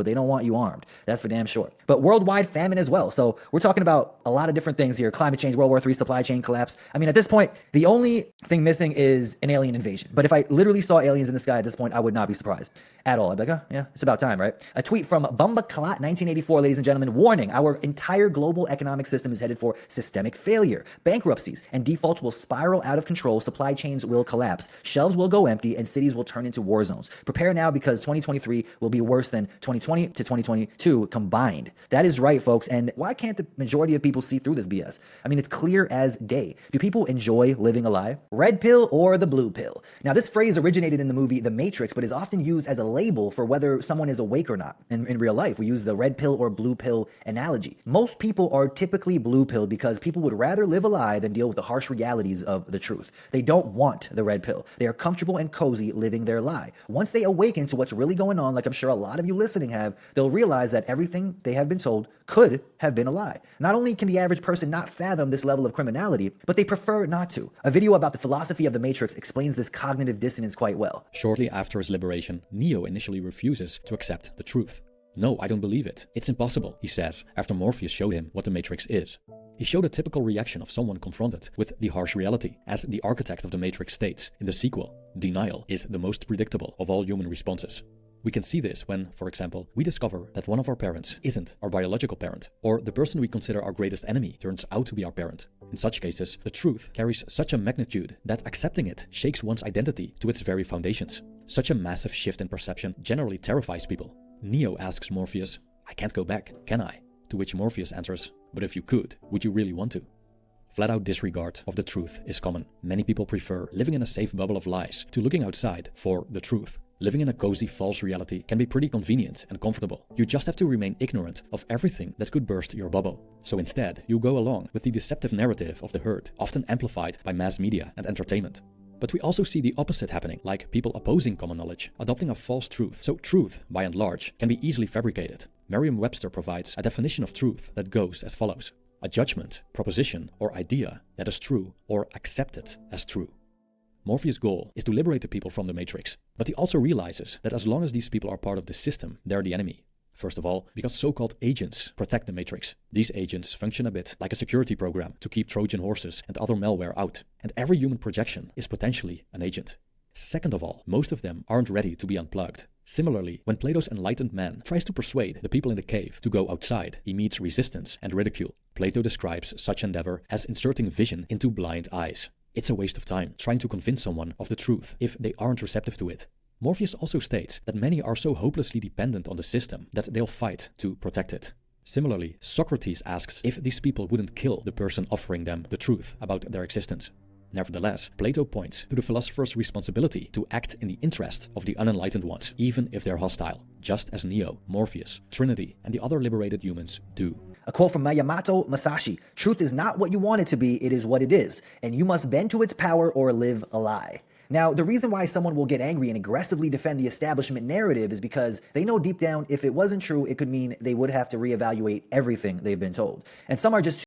but they don't want you armed. That's for damn sure. But worldwide famine as well. So we're talking about a lot of different things here. Climate change, World War III, supply chain collapse. I mean, at this point, the only thing missing is an alien invasion. But if I literally saw aliens in the sky at this point, I would not be surprised at all. I'd be like, oh, yeah, it's about time, right? A tweet from Bumba Kalat, 1984, ladies and gentlemen, warning, our entire global economic system is headed for systemic failure. Bankruptcies and defaults will spiral out of control. Supply chains will collapse. Shelves will go empty and cities will turn into war zones. Prepare now because 2023 will be worse than 2020 to 2022 combined. That is right, folks. And why can't the majority of people see through this BS? I mean, it's clear as day. Do people enjoy living a lie? Red pill or the blue pill? Now, this phrase originated in the movie The Matrix, but is often used as a label for whether someone is awake or not. In real life, we use the red pill or blue pill analogy. Most people are typically blue pill because people would rather live a lie than deal with the harsh realities of the truth. They don't want the red pill. They are comfortable and cozy living their lie. Once they awaken to what's really going on, like I'm sure a lot of you listening have, they'll realize that everything they have been told could have been a lie. Not only can the average person not fathom this level of criminality, but they prefer not to. A video about the philosophy of the Matrix explains this cognitive dissonance quite well. Shortly after his liberation, Neo initially refuses to accept the truth. No, I don't believe it. It's impossible, he says, after Morpheus showed him what the Matrix is. He showed a typical reaction of someone confronted with the harsh reality. As the architect of the Matrix states in the sequel, denial is the most predictable of all human responses. We can see this when, for example, we discover that one of our parents isn't our biological parent, or the person we consider our greatest enemy turns out to be our parent. In such cases, the truth carries such a magnitude that accepting it shakes one's identity to its very foundations. Such a massive shift in perception generally terrifies people. Neo asks Morpheus, "I can't go back, can I?" To which Morpheus answers, "But if you could, would you really want to?" Flat-out disregard of the truth is common. Many people prefer living in a safe bubble of lies to looking outside for the truth. Living in a cozy false reality can be pretty convenient and comfortable. You just have to remain ignorant of everything that could burst your bubble. So instead, you go along with the deceptive narrative of the herd, often amplified by mass media and entertainment. But we also see the opposite happening, like people opposing common knowledge, adopting a false truth. So truth, by and large, can be easily fabricated. Merriam-Webster provides a definition of truth that goes as follows: a judgment, proposition, or idea that is true or accepted as true. Morpheus' goal is to liberate the people from the Matrix, but he also realizes that as long as these people are part of the system, they're the enemy. First of all, because so-called agents protect the Matrix. These agents function a bit like a security program to keep Trojan horses and other malware out, and every human projection is potentially an agent. Second of all, most of them aren't ready to be unplugged. Similarly, when Plato's enlightened man tries to persuade the people in the cave to go outside, he meets resistance and ridicule. Plato describes such endeavor as inserting vision into blind eyes. It's a waste of time trying to convince someone of the truth if they aren't receptive to it. Morpheus also states that many are so hopelessly dependent on the system that they'll fight to protect it. Similarly, Socrates asks if these people wouldn't kill the person offering them the truth about their existence. Nevertheless, Plato points to the philosopher's responsibility to act in the interest of the unenlightened ones, even if they're hostile, just as Neo, Morpheus, Trinity, and the other liberated humans do. A quote from Yamato Masashi: "Truth is not what you want it to be, it is what it is, and you must bend to its power or live a lie." Now, the reason why someone will get angry and aggressively defend the establishment narrative is because they know deep down if it wasn't true, it could mean they would have to reevaluate everything they've been told. And some are just